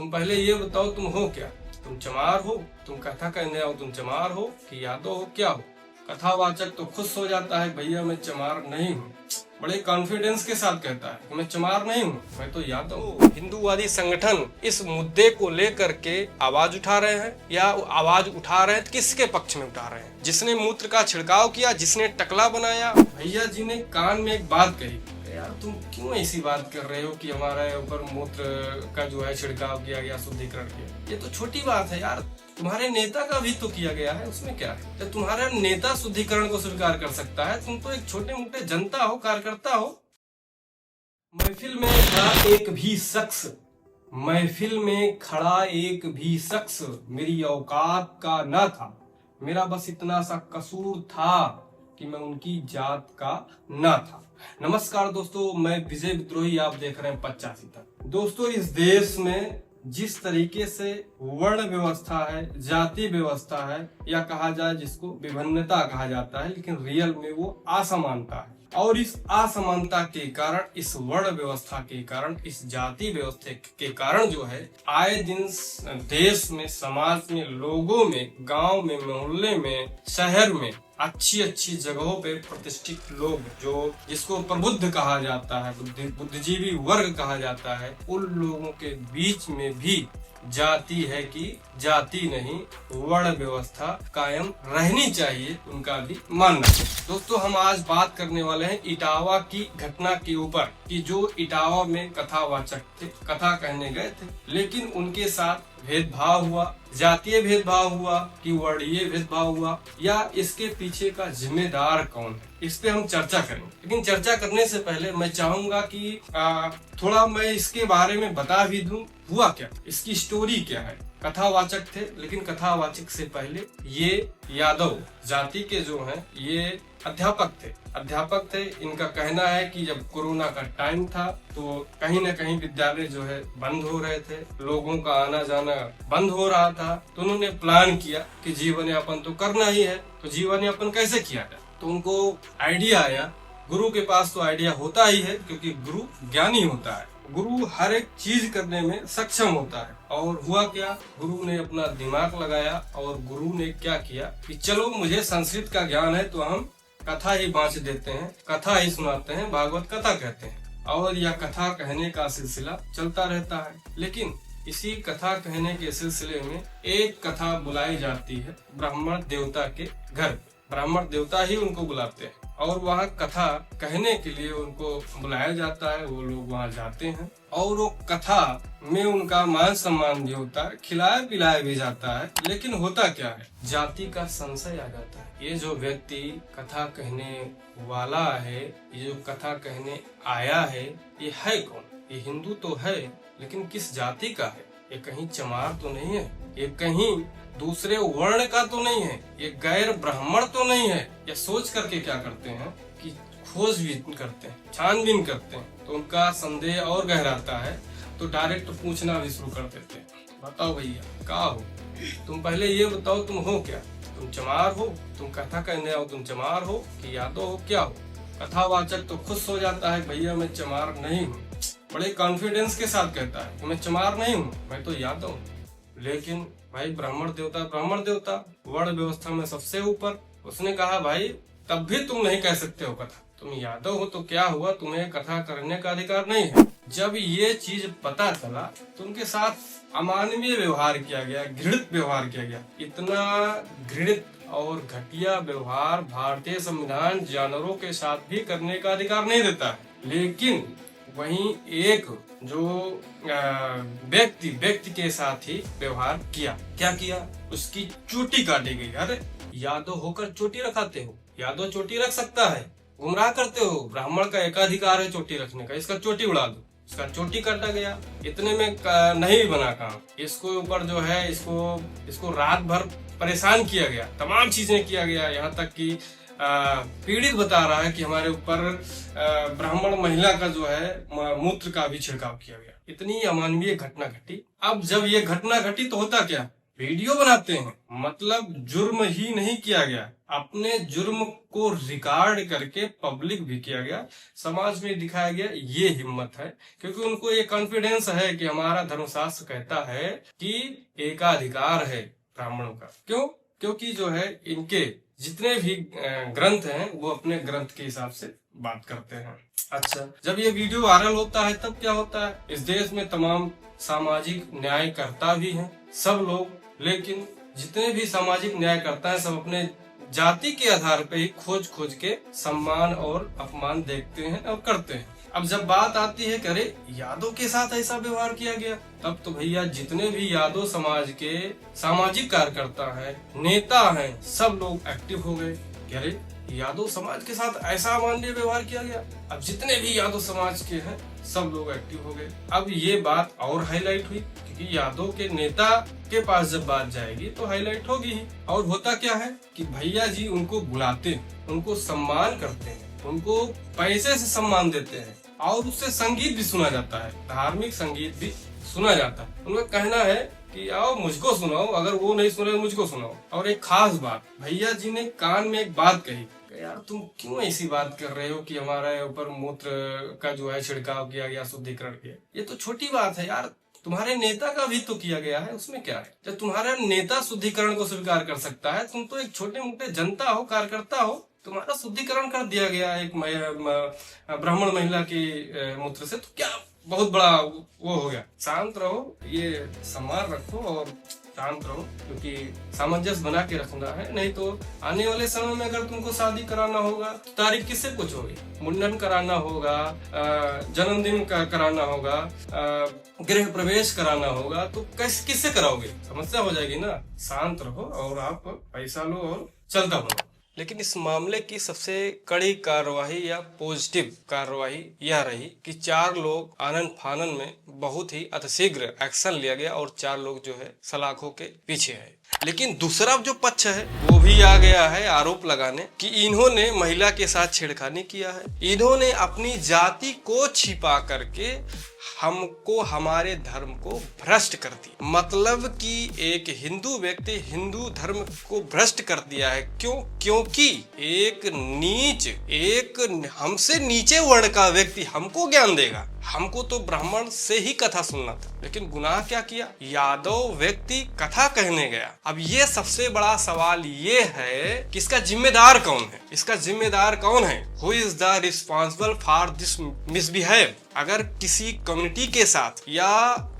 तुम पहले ये बताओ तुम हो क्या? तुम चमार हो? तुम कथा कहने आओ तुम चमार हो कि यादव हो, क्या हो? कथावाचक तो खुश हो जाता है, भैया मैं चमार नहीं हूँ। बड़े कॉन्फिडेंस के साथ कहता है कि मैं चमार नहीं हूँ, मैं तो यादव हूँ। हिंदूवादी संगठन इस मुद्दे को लेकर के आवाज उठा रहे हैं, या आवाज उठा रहे हैं तो किसके पक्ष में उठा रहे हैं? जिसने मूत्र का छिड़काव किया, जिसने टकला बनाया। भैया जी ने कान में एक बात कही, यार तुम क्यों ऐसी बात कर रहे हो कि हमारे ऊपर मूत्र का जो है छिड़काव किया गया, शुद्धिकरण किया? ये तो छोटी बात है यार, तुम्हारे नेता का भी तो किया गया है, उसमें क्या है? जब तुम्हारा नेता शुद्धिकरण को स्वीकार कर सकता है, तुम तो एक छोटे मोटे जनता हो, कार्यकर्ता हो। महफिल में खड़ा एक भी शख्स, महफिल में खड़ा एक भी शख्स मेरी औकात का न था। मेरा बस इतना सा कसूर था कि मैं उनकी जात का न था। नमस्कार दोस्तों, मैं विजय विद्रोही, आप देख रहे हैं 85 तक। दोस्तों, इस देश में जिस तरीके से वर्ण व्यवस्था है, जाति व्यवस्था है, या कहा जाए जिसको विभिन्नता कहा जाता है, लेकिन रियल में वो असमानता है। और इस असमानता के कारण, इस वर्ण व्यवस्था के कारण, इस जाति व्यवस्था के कारण जो है आए दिन देश में, समाज में, लोगों में, गांव में, मोहल्ले में, शहर में, अच्छी जगहों पे प्रतिष्ठित लोग, जो जिसको प्रबुद्ध कहा जाता है, बुद्धिजीवी वर्ग कहा जाता है, उन लोगों के बीच में भी जाति है कि जाति नहीं, वर्ण व्यवस्था कायम रहनी चाहिए, उनका भी मानना है। दोस्तों, हम आज बात करने वाले हैं इटावा की घटना के ऊपर, कि जो इटावा में कथावाचक थे, कथा कहने गए थे, लेकिन उनके साथ भेदभाव हुआ, जातीय भेदभाव हुआ कि वर्णीय भेदभाव हुआ, या इसके पीछे का जिम्मेदार कौन है, इस पे हम चर्चा करेंगे। लेकिन चर्चा करने से पहले मैं चाहूंगा कि थोड़ा मैं इसके बारे में बता भी दूं, हुआ क्या, इसकी स्टोरी क्या है। कथावाचक थे, लेकिन कथावाचक से पहले ये यादव जाति के जो हैं ये अध्यापक थे। इनका कहना है कि जब कोरोना का टाइम था तो कहीं न कहीं विद्यालय जो है बंद हो रहे थे, लोगों का आना जाना बंद हो रहा था, तो उन्होंने प्लान किया कि जीवन यापन तो करना ही है, तो जीवन यापन कैसे किया जाए। तो उनको आइडिया आया, गुरु के पास तो आइडिया होता ही है, क्योंकि गुरु ज्ञानी होता है, गुरु हर एक चीज करने में सक्षम होता है। और हुआ क्या, गुरु ने अपना दिमाग लगाया और गुरु ने क्या किया कि चलो मुझे संस्कृत का ज्ञान है तो हम कथा ही बांच देते हैं, कथा ही सुनाते हैं, भागवत कथा कहते हैं, और यह कथा कहने का सिलसिला चलता रहता है। लेकिन इसी कथा कहने के सिलसिले में एक कथा बुलाई जाती है ब्राह्मण देवता के घर। ब्राह्मण देवता ही उनको बुलाते हैं और वहाँ कथा कहने के लिए उनको बुलाया जाता है। वो लोग वहाँ जाते हैं और वो कथा में उनका मान सम्मान भी होता है, खिलाया पिलाया भी जाता है। लेकिन होता क्या है, जाति का संशय आ जाता है। ये जो व्यक्ति कथा कहने वाला है, ये जो कथा कहने आया है, ये है कौन? ये हिंदू तो है, लेकिन किस जाति का है? ये कहीं चमार तो नहीं है, ये कहीं दूसरे वर्ण का तो नहीं है, ये गैर ब्राह्मण तो नहीं है। ये सोच करके क्या करते हैं कि खोजबीन करते हैं, छानबीन करते हैं, तो उनका संदेह और गहराता है, तो डायरेक्ट पूछना भी शुरू कर देते हैं, बताओ भैया क्या हो? तुम पहले ये बताओ तुम हो क्या? तुम चमार हो? तुम कथा कहने आओ तुम चमार हो कि यादव हो, क्या हो? कथावाचक तो खुश हो जाता है, भैया मैं चमार नहीं हूँ। बड़े कॉन्फिडेंस के साथ कहता है कि मैं चमार नहीं हूँ, मैं तो यादव हूँ। लेकिन भाई ब्राह्मण देवता वर्ण व्यवस्था में सबसे ऊपर। उसने कहा भाई तब भी तुम नहीं कह सकते हो कथा, तुम यादव हो तो क्या हुआ, तुम्हें कथा करने का अधिकार नहीं है। जब ये चीज पता चला तो उनके साथ अमानवीय व्यवहार किया गया, घृणित व्यवहार किया गया। इतना घृणित और घटिया व्यवहार भारतीय संविधान जानवरों के साथ भी करने का अधिकार नहीं देता है। लेकिन वहीं एक जो व्यक्ति के साथ ही व्यवहार किया। क्या किया? उसकी चोटी काटी गई। अरे यादव होकर चोटी रखाते हो? यादव चोटी रख सकता है? गुमराह करते हो। ब्राह्मण का एकाधिकार है चोटी रखने का, इसका चोटी उड़ा दो। इसका चोटी काटा गया। इतने में नहीं बना काम, इसको ऊपर जो है इसको रात भर परेशान किया गया, तमाम चीजें किया गया, यहाँ तक कि पीड़ित बता रहा है कि हमारे ऊपर ब्राह्मण महिला का जो है मूत्र का भी छिड़काव किया गया। इतनी अमानवीय घटना घटी। अब जब ये घटना घटी तो होता क्या, वीडियो बनाते हैं, मतलब जुर्म ही नहीं किया गया, अपने जुर्म को रिकॉर्ड करके पब्लिक भी किया गया, समाज में दिखाया गया। ये हिम्मत है, क्योंकि उनको ये कॉन्फिडेंस है कि हमारा धर्मशास्त्र कहता है कि एकाधिकार है ब्राह्मणों का। क्यों? क्योंकि जो है इनके जितने भी ग्रंथ हैं वो अपने ग्रंथ के हिसाब से बात करते हैं। अच्छा, जब ये वीडियो वायरल होता है तब क्या होता है? इस देश में तमाम सामाजिक न्यायकर्ता भी हैं, सब लोग, लेकिन जितने भी सामाजिक न्यायकर्ता हैं सब अपने जाति के आधार पर ही खोज खोज के सम्मान और अपमान देखते हैं और करते हैं। अब जब बात आती है कि अरे यादव के साथ ऐसा व्यवहार किया गया, तब तो भैया जितने भी यादव समाज के सामाजिक कार्यकर्ता हैं, नेता हैं, सब लोग एक्टिव हो गए कि अरे यादव समाज के साथ ऐसा अमानवीय व्यवहार किया गया। अब जितने भी यादव समाज के हैं सब लोग एक्टिव हो गए। अब ये बात और हाईलाइट हुई, क्योंकि यादव के नेता के पास जब बात जाएगी तो हाईलाइट होगी ही। और होता क्या है कि भैया जी उनको बुलाते हैं, उनको सम्मान करते हैं, उनको पैसे से सम्मान देते हैं और उससे संगीत भी सुना जाता है, धार्मिक संगीत भी सुना जाता है। उनका कहना है कि आओ मुझको सुनाओ, अगर वो नहीं सुने मुझको सुनाओ। और एक खास बात, भैया जी ने कान में एक बात कही, यार तुम क्यों ऐसी बात कर रहे हो कि हमारे ऊपर मूत्र का जो है छिड़काव किया गया, शुद्धिकरण किया, ये तो छोटी बात है यार, तुम्हारे नेता का भी तो किया गया है, उसमें क्या है? जब तुम्हारा नेता शुद्धिकरण को स्वीकार कर सकता है, तुम तो एक छोटे मोटे जनता हो, कार्यकर्ता हो, तुम्हारा शुद्धिकरण कर दिया गया एक ब्राह्मण महिला के मूत्र से, तो क्या बहुत बड़ा वो हो गया। शांत रहो, ये सम्मान रखो और शांत रहो, क्योंकि सामंजस्य बना के रखना है। नहीं तो आने वाले समय में अगर तुमको शादी कराना होगा तो तारीख किससे पूछोगे? मुंडन कराना होगा, जन्मदिन का कराना होगा, गृह प्रवेश कराना होगा, तो किससे कराओगे? समस्या हो जाएगी ना। शांत रहो और आप पैसा लो और चलता बनो। लेकिन इस मामले की सबसे कड़ी कार्रवाई या पॉजिटिव कार्रवाई यह रही कि 4 लोग आनन फानन में बहुत ही अतिशीघ्र एक्शन लिया गया और 4 लोग जो है सलाखों के पीछे है। लेकिन दूसरा जो पक्ष है वो भी आ गया है आरोप लगाने कि इन्होंने महिला के साथ छेड़खानी किया है, इन्होंने अपनी जाति को छिपा करके हमको, हमारे धर्म को भ्रष्ट कर दिया। मतलब कि एक हिंदू व्यक्ति हिंदू धर्म को भ्रष्ट कर दिया है। क्यों? क्योंकि एक नीच, एक हमसे नीचे वर्ण का व्यक्ति हमको ज्ञान देगा। हमको तो ब्राह्मण से ही कथा सुनना था, लेकिन गुनाह क्या किया? यादव व्यक्ति कथा कहने गया। अब ये सबसे बड़ा सवाल ये है कि इसका जिम्मेदार कौन है? इसका जिम्मेदार कौन है? Who is the responsible for this misbehave? अगर किसी कम्युनिटी के साथ या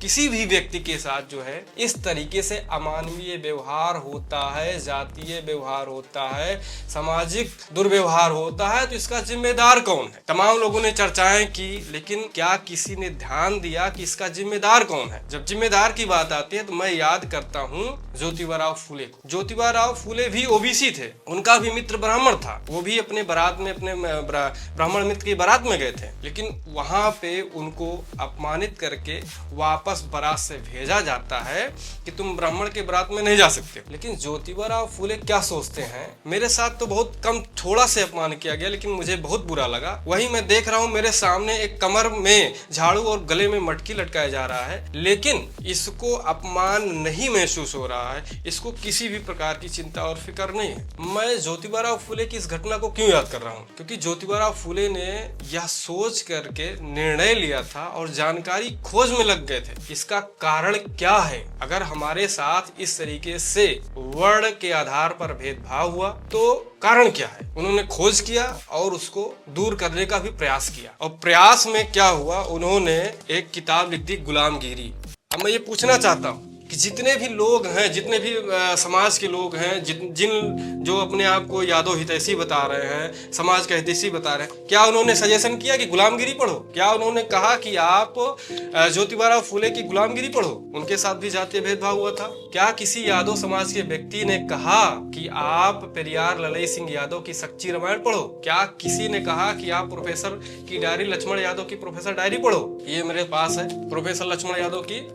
किसी भी व्यक्ति के साथ जो है इस तरीके से अमानवीय व्यवहार होता है, जातीय व्यवहार होता है, सामाजिक दुर्व्यवहार होता है, तो इसका जिम्मेदार कौन है? तमाम लोगों ने चर्चाएं की, लेकिन क्या किसी ने ध्यान दिया कि इसका जिम्मेदार कौन है? जब जिम्मेदार की बात आती है तो मैं याद करता हूँ ज्योतिबा फूले को। ज्योतिबा फूले भी ओबीसी थे, उनका भी मित्र ब्राह्मण था, वो भी अपने बारात में, अपने ब्राह्मण मित्र की बारात में गए थे, लेकिन वहां पे उनको अपमानित करके वापस बारात से भेजा जाता है कि तुम ब्राह्मण के बारात में नहीं जा सकते। लेकिन ज्योतिबा फूले क्या सोचते हैं? मेरे साथ तो बहुत कम, थोड़ा से अपमान किया गया, लेकिन मुझे बहुत बुरा लगा। वही मैं देख रहा हूँ मेरे सामने एक कमर में झाड़ू और गले में मटकी लटकाया जा रहा है, लेकिन इसको अपमान नहीं महसूस हो रहा है, इसको किसी भी प्रकार की चिंता और फिक्र नहीं है। मैं ज्योतिबा फूले की इस घटना को क्यों याद कर रहा हूँ? क्योंकि ज्योतिबा फूले ने यह सोच करके निर्णय लिया था और जानकारी खोज में लग गए थे, इसका कारण क्या है। अगर हमारे साथ इस तरीके से वर्ण के आधार पर भेदभाव हुआ तो कारण क्या है? उन्होंने खोज किया और उसको दूर करने का भी प्रयास किया, और प्रयास में क्या हुआ, उन्होंने एक किताब लिख दी, गुलामगिरी। अब मैं ये पूछना चाहता हूँ कि जितने भी लोग हैं, जितने भी समाज के लोग हैं, जिन जो अपने आप को यादव हितैषी बता रहे हैं, समाज का हितैषी बता रहे हैं, क्या उन्होंने सजेशन किया कि गुलामगिरी पढ़ो? क्या उन्होंने कहा कि आप ज्योतिबा फूले की गुलामगिरी पढ़ो? उनके साथ भी जातीय भेदभाव हुआ था। क्या किसी यादव समाज के व्यक्ति ने कहा कि आप पेरियार ललई सिंह यादव की सच्ची रामायण पढ़ो? क्या किसी ने कहा कि आप प्रोफेसर की डायरी, लक्ष्मण यादव की प्रोफेसर डायरी पढ़ो? ये मेरे पास है, प्रोफेसर लक्ष्मण यादव की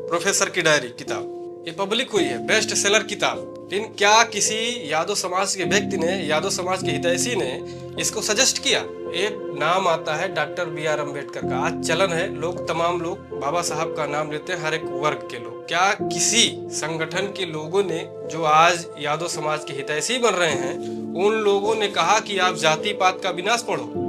प्रोफेसर की डायरी किताब। ये पब्लिक हुई है, बेस्ट सेलर किताब। लेकिन क्या किसी यादव समाज के व्यक्ति ने, यादव समाज के हितैषी ने इसको सजेस्ट किया? एक नाम आता है डॉक्टर B.R. अम्बेडकर का। आज चलन है, तमाम लोग बाबा साहब का नाम लेते हैं, हर एक वर्ग के लोग। क्या किसी संगठन के लोगों ने, जो आज यादव समाज के हितैषी बन रहे हैं, उन लोगों ने कहा कि आप जाति पात का विनाश पढ़ो?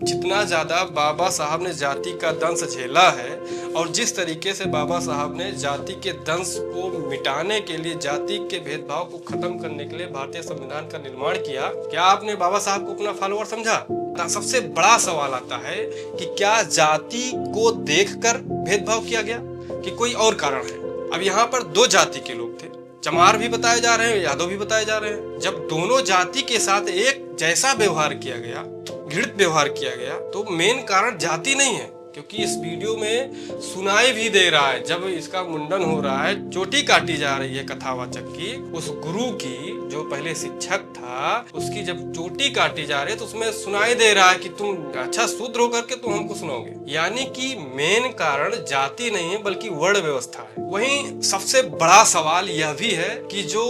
जितना ज्यादा बाबा साहब ने जाति का दंश झेला है और जिस तरीके से बाबा साहब ने जाति के दंश को मिटाने के लिए, जाति के भेदभाव को खत्म करने के लिए भारतीय संविधान का निर्माण किया, क्या आपने बाबा साहब को अपना फॉलोअर समझा? सबसे बड़ा सवाल आता है कि क्या जाति को देखकर भेदभाव किया गया कि कोई और कारण है? अब यहाँ पर दो जाति के लोग थे, चमार भी बताए जा रहे हैं, यादव भी बताए जा रहे हैं। जब दोनों जाति के साथ एक जैसा व्यवहार किया गया, घृणित व्यवहार किया गया, तो मेन कारण जाति नहीं है। क्योंकि इस वीडियो में सुनाई भी दे रहा है, जब इसका मुंडन हो रहा है, चोटी काटी जा रही है कथावाचक की, उस गुरु की जो पहले शिक्षक था, उसकी जब चोटी काटी जा रही है तो उसमें सुनाई दे रहा है कि तुम अच्छा शूद्र होकर के तुम हमको सुनाओगे। यानी कि मेन कारण जाति नहीं है बल्कि वर्ण व्यवस्था है। वहीं सबसे बड़ा सवाल यह भी है कि जो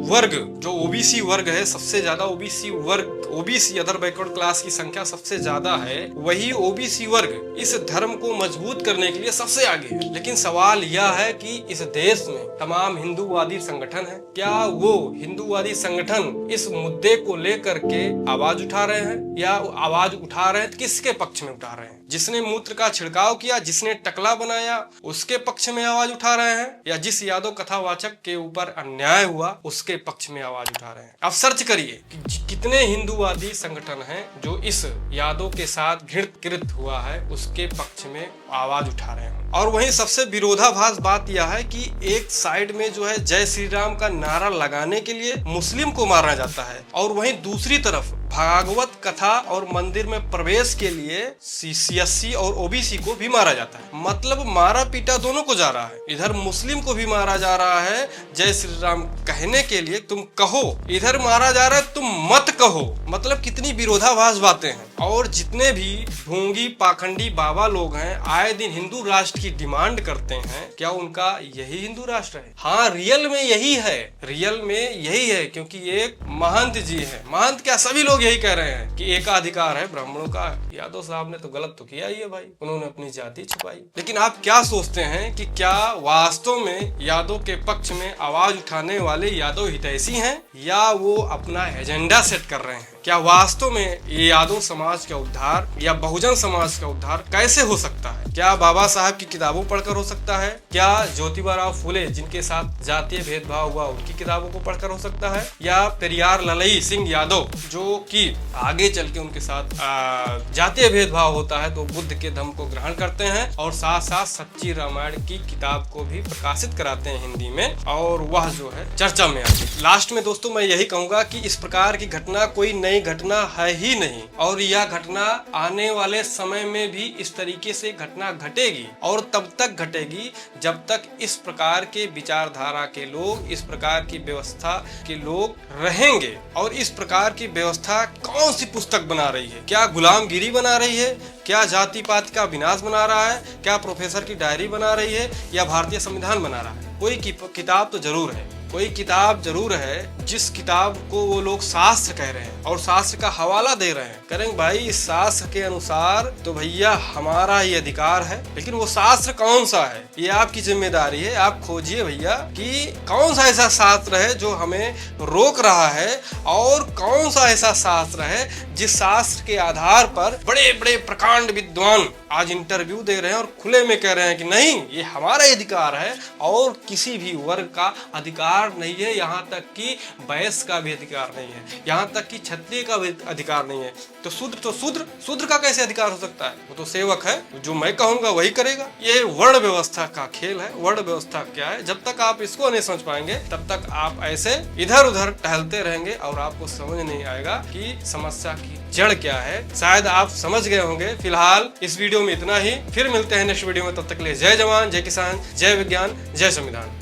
वर्ग, जो ओबीसी वर्ग है, सबसे ज्यादा ओबीसी वर्ग, ओबीसी अदर बैकवर्ड क्लास की संख्या सबसे ज्यादा है, वही ओबीसी वर्ग इस धर्म को मजबूत करने के लिए सबसे आगे है। लेकिन सवाल यह है कि इस देश में तमाम हिंदूवादी संगठन है, क्या वो हिंदूवादी संगठन इस मुद्दे को लेकर के आवाज उठा रहे हैं, या आवाज उठा रहे हैं तो किसके पक्ष में उठा रहे हैं? जिसने मूत्र का छिड़काव किया, जिसने टकला बनाया, उसके पक्ष में आवाज उठा रहे हैं, या जिस यादव कथावाचक के ऊपर अन्याय हुआ उसके पक्ष में आवाज उठा रहे हैं? अब सर्च करिए कि कितने हिंदूवादी संगठन हैं जो इस यादव के साथ घृणित हुआ है उसके पक्ष में आवाज उठा रहे हैं। और वहीं सबसे विरोधाभास बात यह है कि एक साइड में जो है जय श्री राम का नारा लगाने के लिए मुस्लिम को मारा जाता है, और वहीं दूसरी तरफ भागवत कथा और मंदिर में प्रवेश के लिए CSC और ओबीसी को भी मारा जाता है। मतलब मारा पीटा दोनों को जा रहा है। इधर मुस्लिम को भी मारा जा रहा है जय श्री राम कहने के लिए, तुम कहो, इधर मारा जा रहा है तुम मत कहो। मतलब कितनी विरोधाभास बातें हैं। और जितने भी ढोंगी पाखंडी बाबा लोग हैं, आए दिन हिंदू राष्ट्र की डिमांड करते हैं, क्या उनका यही हिंदू राष्ट्र है? हाँ, रियल में यही है, रियल में यही है। क्योंकि एक महंत जी है, महंत क्या सभी लोग यही कह रहे हैं कि एकाधिकार है ब्राह्मणों का। यादव साहब ने तो गलत तो किया ही है भाई, उन्होंने अपनी जाति छुपाई। लेकिन आप क्या सोचते हैं कि क्या वास्तव में यादव के पक्ष में आवाज उठाने वाले यादव हितैषी हैं, या वो अपना एजेंडा सेट कर रहे हैं? क्या वास्तव में ये यादव समाज का उद्धार या बहुजन समाज का उद्धार कैसे हो सकता है? क्या बाबा साहब की किताबों पढ़कर हो सकता है? क्या ज्योतिबा फुले जिनके साथ जातीय भेदभाव हुआ उनकी किताबों को पढ़कर हो सकता है? या पेरियार ललई सिंह यादव जो कि आगे चल के उनके साथ जातीय भेदभाव होता है तो बुद्ध के धम्म को ग्रहण करते हैं और साथ साथ सच्ची रामायण की किताब को भी प्रकाशित कराते हैं हिंदी में, और वह जो है चर्चा में आती है। लास्ट में दोस्तों मैं यही कहूंगा कि इस प्रकार की घटना कोई नई घटना है ही नहीं, और यह घटना आने वाले समय में भी इस तरीके से घटना घटेगी, और तब तक घटेगी जब तक इस प्रकार के विचारधारा के लोग, इस प्रकार की व्यवस्था के लोग रहेंगे। और इस प्रकार की व्यवस्था कौन सी पुस्तक बना रही है? क्या गुलामगिरी बना रही है? क्या जाति पात का विनाश बना रहा है? क्या प्रोफेसर की डायरी बना रही है, या भारतीय संविधान बना रहा है? कोई किताब तो जरूर है, कोई किताब जरूर है जिस किताब को वो लोग शास्त्र कह रहे हैं और शास्त्र का हवाला दे रहे हैं। करेंगे भाई, इस शास्त्र के अनुसार तो भैया हमारा ही अधिकार है, लेकिन वो शास्त्र कौन सा है ये आपकी जिम्मेदारी है। आप खोजिए भैया कि कौन सा ऐसा शास्त्र है जो हमें रोक रहा है, और कौन सा ऐसा शास्त्र है जिस शास्त्र के आधार पर बड़े बड़े प्रकांड विद्वान आज इंटरव्यू दे रहे हैं और खुले में कह रहे हैं कि नहीं, ये हमारा अधिकार है और किसी भी वर्ग का अधिकार नहीं है, यहाँ तक कि वैश्य का भी अधिकार नहीं है, यहाँ तक कि क्षत्रिय का भी अधिकार नहीं है। तो शूद्र का कैसे अधिकार हो सकता है? वो तो सेवक है, जो मैं कहूंगा वही करेगा। ये वर्ण व्यवस्था का खेल है। वर्ण व्यवस्था क्या है? जब तक आप इसको नहीं समझ पाएंगे तब तक आप ऐसे इधर उधर टहलते रहेंगे और आपको समझ नहीं आएगा कि समस्या की जड़ क्या है। शायद आप समझ गए होंगे। फिलहाल इस वीडियो में इतना ही, फिर मिलते हैं नेक्स्ट वीडियो में। तब तक के लिए जय जवान, जय किसान, जय विज्ञान, जय संविधान।